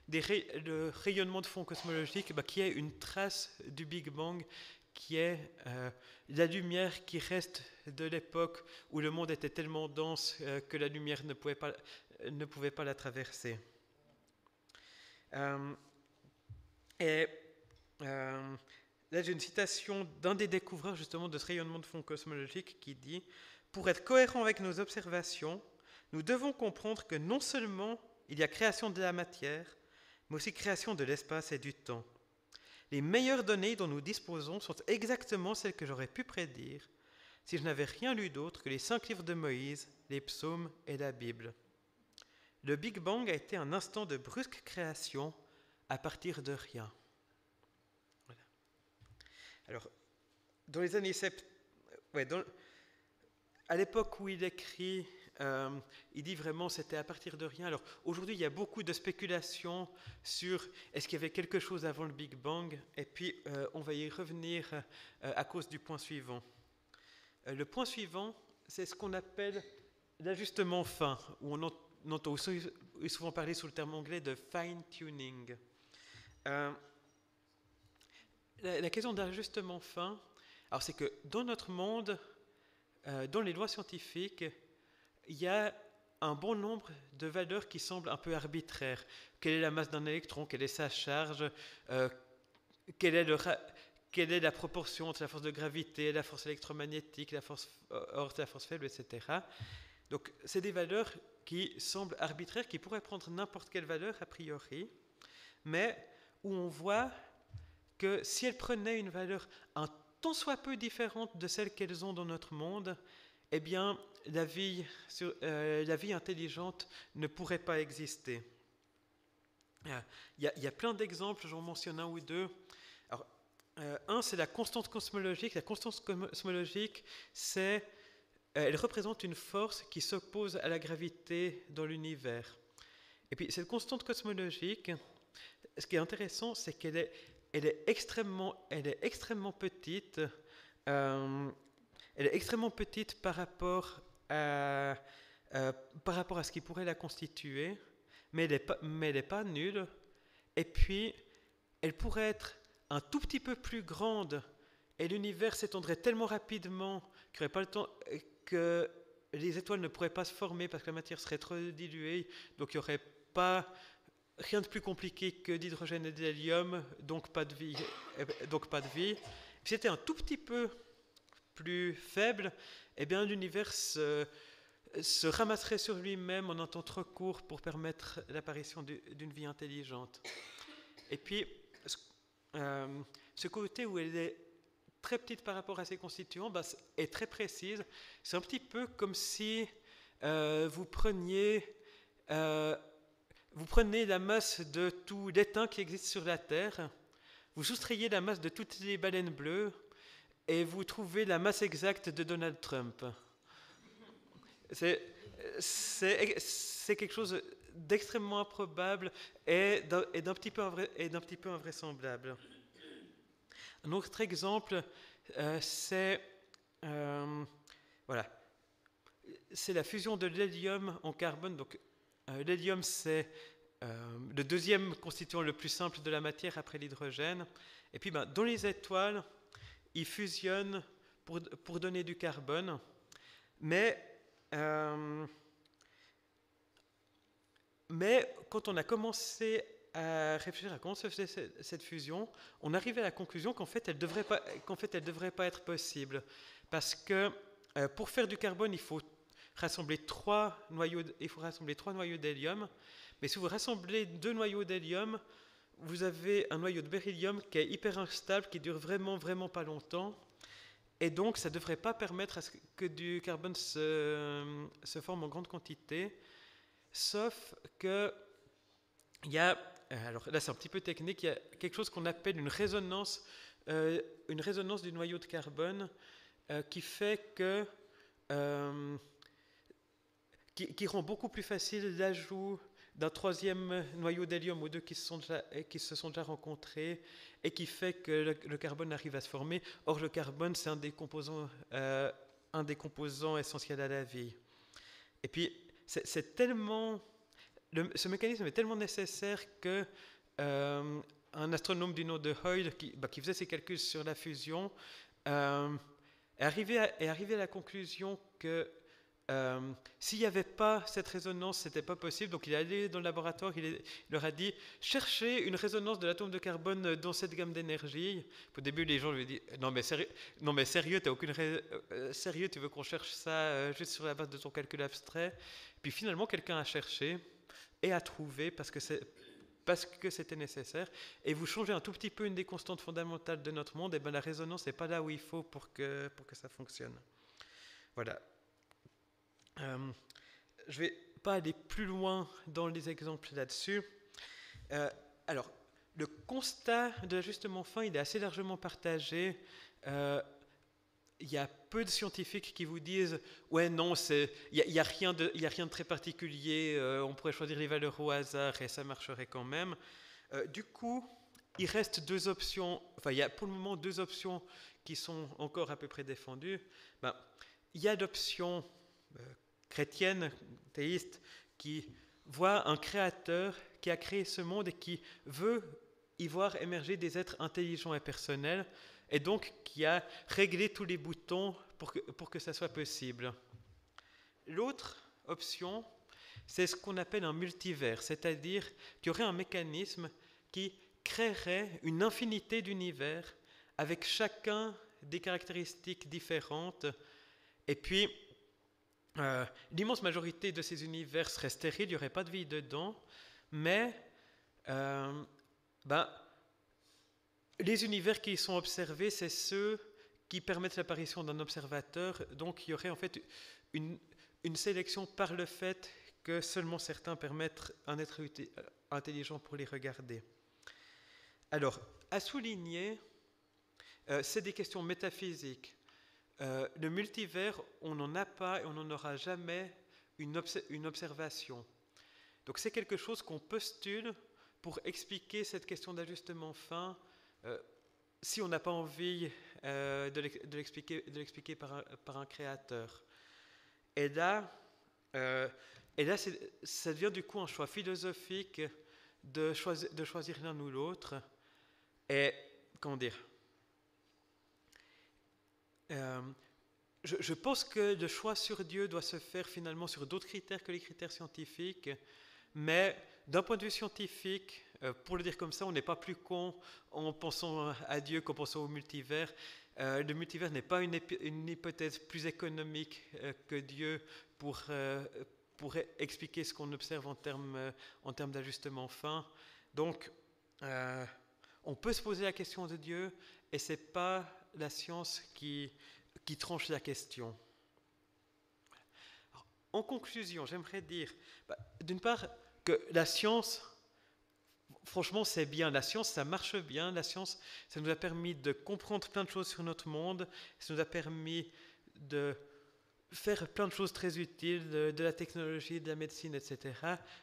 le rayonnement de fond cosmologique qui est une trace du Big Bang, qui est la lumière qui reste de l'époque où le monde était tellement dense que la lumière ne pouvait pas la traverser. Là, j'ai une citation d'un des découvreurs justement de ce rayonnement de fond cosmologique qui dit « Pour être cohérent avec nos observations, nous devons comprendre que non seulement il y a création de la matière, mais aussi création de l'espace et du temps. Les meilleures données dont nous disposons sont exactement celles que j'aurais pu prédire si je n'avais rien lu d'autre que les 5 livres de Moïse, les psaumes et la Bible. Le Big Bang a été un instant de brusque création à partir de rien. » Voilà. Alors, dans les années 70, à l'époque où il écrit, il dit vraiment c'était à partir de rien. Alors aujourd'hui, il y a beaucoup de spéculations sur est-ce qu'il y avait quelque chose avant le Big Bang, et puis on va y revenir à cause du point suivant. Le point suivant, c'est ce qu'on appelle l'ajustement fin, où on entend souvent parler sous le terme anglais de fine-tuning. La question d'ajustement fin, alors c'est que dans notre monde, dans les lois scientifiques, il y a un bon nombre de valeurs qui semblent un peu arbitraires. Quelle est la masse d'un électron? Quelle est sa charge? Quelle est la proportion entre la force de gravité, la force électromagnétique, la force faible, etc. Donc, c'est des valeurs qui semblent arbitraires, qui pourraient prendre n'importe quelle valeur a priori, mais où on voit que si elles prenaient une valeur un tant soit peu différente de celle qu'elles ont dans notre monde, eh bien, la vie intelligente ne pourrait pas exister. Il y a plein d'exemples, j'en mentionne un ou deux. Alors, un, c'est la constante cosmologique. La constante cosmologique, elle représente une force qui s'oppose à la gravité dans l'univers. Et puis, cette constante cosmologique, ce qui est intéressant, c'est qu'elle est extrêmement petite. Elle est extrêmement petite par rapport à ce qui pourrait la constituer, mais elle n'est pas nulle. Et puis, elle pourrait être un tout petit peu plus grande, et l'univers s'étendrait tellement rapidement qu'il n'y aurait pas le temps, que les étoiles ne pourraient pas se former parce que la matière serait trop diluée, donc il n'y aurait pas rien de plus compliqué que d'hydrogène et d'hélium, donc pas de vie. Si c'était un tout petit peu plus faible, eh bien l'univers se ramasserait sur lui-même en un temps trop court pour permettre l'apparition d'une vie intelligente. Et puis, ce côté où elle est très petite par rapport à ses constituants est très précise. C'est un petit peu comme si vous preniez la masse de tout l'étain qui existe sur la Terre, vous soustrayez la masse de toutes les baleines bleues et vous trouvez la masse exacte de Donald Trump. C'est quelque chose d'extrêmement improbable et d'un petit peu invraisemblable. Un autre exemple, c'est la fusion de l'hélium en carbone. Donc, l'hélium, c'est le deuxième constituant le plus simple de la matière après l'hydrogène. Et puis, dans les étoiles, ils fusionnent pour donner du carbone. Mais quand on a commencé à réfléchir à comment se faisait cette fusion, on arrivait à la conclusion qu'en fait, elle devrait pas être possible. Parce que pour faire du carbone, il faut rassembler 3 noyaux d'hélium. Mais si vous rassemblez 2 noyaux d'hélium, vous avez un noyau de beryllium qui est hyper instable, qui dure vraiment pas longtemps. Et donc, ça ne devrait pas permettre à ce que du carbone se forme en grande quantité. Sauf que il y a, alors là c'est un petit peu technique, il y a quelque chose qu'on appelle une résonance du noyau de carbone qui fait que qui rend beaucoup plus facile l'ajout d'un 3e noyau d'hélium aux 2 qui se sont déjà rencontrés et qui fait que le carbone arrive à se former. Or, le carbone, c'est un des composants essentiels à la vie. Et puis, ce mécanisme est tellement nécessaire que un astronome du nom de Hoyle, qui faisait ses calculs sur la fusion, est arrivé à la conclusion que s'il n'y avait pas cette résonance, ce n'était pas possible. Donc il est allé dans le laboratoire, il leur a dit « Cherchez une résonance de l'atome de carbone dans cette gamme d'énergie ». Au début, les gens lui ont dit « Non mais sérieux, sérieux, tu veux qu'on cherche ça juste sur la base de ton calcul abstrait ?» Puis finalement, quelqu'un a cherché et a trouvé parce que c'était nécessaire. Et vous changez un tout petit peu une des constantes fondamentales de notre monde, et bien la résonance n'est pas là où il faut pour que ça fonctionne. Voilà. Je ne vais pas aller plus loin dans les exemples là-dessus. Alors, le constat de l'ajustement fin, il est assez largement partagé. Il y a peu de scientifiques qui vous disent « Ouais, non, il n'y a rien de très particulier, on pourrait choisir les valeurs au hasard et ça marcherait quand même. » Du coup, il reste 2 options, enfin, il y a pour le moment 2 options qui sont encore à peu près défendues. Il y a l'option chrétienne, théiste, qui voit un créateur qui a créé ce monde et qui veut y voir émerger des êtres intelligents et personnels, et donc qui a réglé tous les boutons pour que ça soit possible. L'autre option, c'est ce qu'on appelle un multivers, c'est-à-dire qu'il y aurait un mécanisme qui créerait une infinité d'univers avec chacun des caractéristiques différentes, et puis l'immense majorité de ces univers seraient stériles, il n'y aurait pas de vie dedans, mais les univers qui sont observés, c'est ceux qui permettent l'apparition d'un observateur. Donc il y aurait en fait une sélection par le fait que seulement certains permettent un être intelligent pour les regarder. Alors, à souligner, c'est des questions métaphysiques. Le multivers, on n'en a pas et on n'en aura jamais une observation. Donc c'est quelque chose qu'on postule pour expliquer cette question d'ajustement fin, si on n'a pas envie de l'expliquer par un créateur. Et là ça devient du coup un choix philosophique de choisir l'un ou l'autre. Et, comment dire, je pense que le choix sur Dieu doit se faire finalement sur d'autres critères que les critères scientifiques, mais d'un point de vue scientifique, pour le dire comme ça, on n'est pas plus con en pensant à Dieu qu'en pensant au multivers. Le multivers n'est pas une hypothèse plus économique que Dieu pour expliquer ce qu'on observe en termes d'ajustement fin. Donc, on peut se poser la question de Dieu, et ce n'est pas la science qui tranche la question. Alors, en conclusion, j'aimerais dire, d'une part, que la science, franchement, c'est bien. La science, ça marche bien. La science, ça nous a permis de comprendre plein de choses sur notre monde. Ça nous a permis de faire plein de choses très utiles, de la technologie, de la médecine, etc.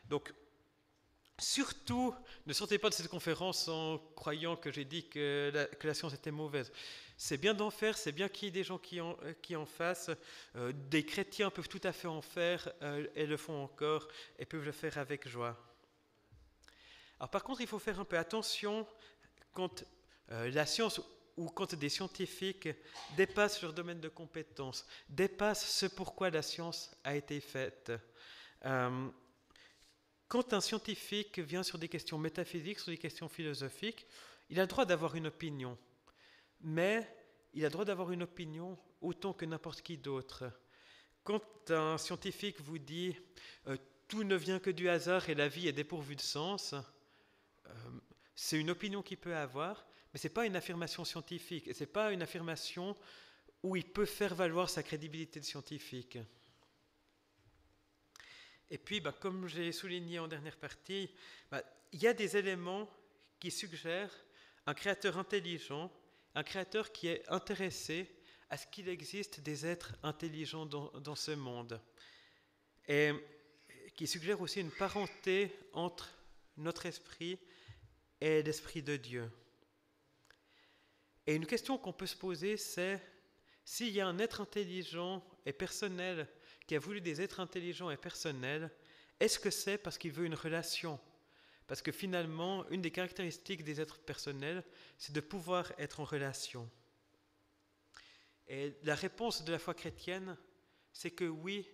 Donc, surtout, ne sortez pas de cette conférence en croyant que j'ai dit que la science était mauvaise. C'est bien d'en faire, c'est bien qu'il y ait des gens qui en fassent. Des chrétiens peuvent tout à fait en faire et le font encore et peuvent le faire avec joie. Alors par contre, il faut faire un peu attention quand la science ou quand des scientifiques dépassent leur domaine de compétence, dépassent ce pourquoi la science a été faite. Quand un scientifique vient sur des questions métaphysiques, sur des questions philosophiques, il a le droit d'avoir une opinion. Mais il a le droit d'avoir une opinion autant que n'importe qui d'autre. Quand un scientifique vous dit tout ne vient que du hasard et la vie est dépourvue de sens, c'est une opinion qu'il peut avoir, mais ce n'est pas une affirmation scientifique. Ce n'est pas une affirmation où il peut faire valoir sa crédibilité de scientifique. Et puis, comme j'ai souligné en dernière partie, il y a des éléments qui suggèrent un créateur intelligent, un créateur qui est intéressé à ce qu'il existe des êtres intelligents dans ce monde, et qui suggère aussi une parenté entre notre esprit et l'esprit de Dieu. Et une question qu'on peut se poser, c'est s'il y a un être intelligent et personnel qui a voulu des êtres intelligents et personnels, est-ce que c'est parce qu'il veut une relation ? Parce que finalement, une des caractéristiques des êtres personnels, c'est de pouvoir être en relation. Et la réponse de la foi chrétienne, c'est que oui,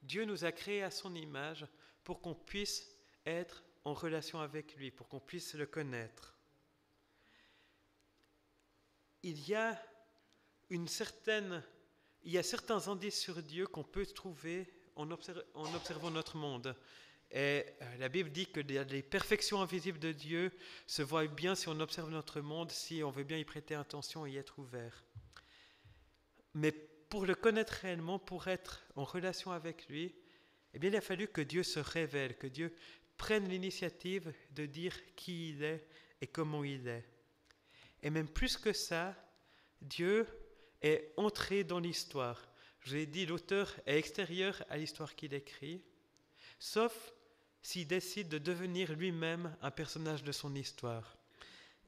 Dieu nous a créés à son image pour qu'on puisse être en relation avec lui, pour qu'on puisse le connaître. Il y a certains indices sur Dieu qu'on peut trouver en observant notre monde. Et la Bible dit que les perfections invisibles de Dieu se voient bien si on observe notre monde, si on veut bien y prêter attention et y être ouvert. Mais pour le connaître réellement, pour être en relation avec lui, eh bien, il a fallu que Dieu se révèle, que Dieu prenne l'initiative de dire qui il est et comment il est. Et même plus que ça, Dieu est entré dans l'histoire. Je vous ai dit, l'auteur est extérieur à l'histoire qu'il écrit, sauf s'il décide de devenir lui-même un personnage de son histoire.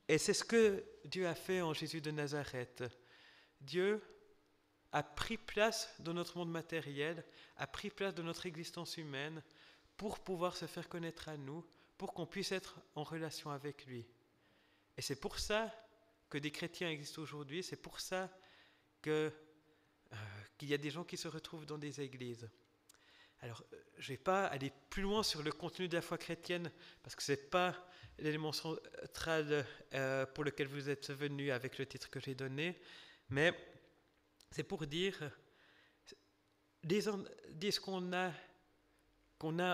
Et c'est ce que Dieu a fait en Jésus de Nazareth. Dieu a pris place dans notre monde matériel, a pris place dans notre existence humaine pour pouvoir se faire connaître à nous, pour qu'on puisse être en relation avec lui. Et c'est pour ça que des chrétiens existent aujourd'hui, c'est pour ça qu'il y a des gens qui se retrouvent dans des églises. Alors, je ne vais pas aller plus loin sur le contenu de la foi chrétienne, parce que ce n'est pas l'élément central pour lequel vous êtes venus avec le titre que j'ai donné, mais c'est pour dire qu'on a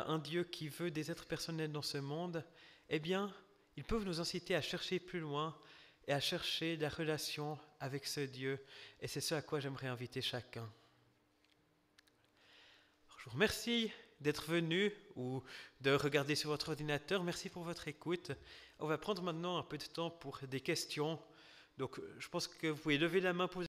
un Dieu qui veut des êtres personnels dans ce monde, eh bien, ils peuvent nous inciter à chercher plus loin, et à chercher la relation avec ce Dieu. Et c'est ce à quoi j'aimerais inviter chacun. Je vous remercie d'être venu ou de regarder sur votre ordinateur. Merci pour votre écoute. On va prendre maintenant un peu de temps pour des questions. Donc, je pense que vous pouvez lever la main pour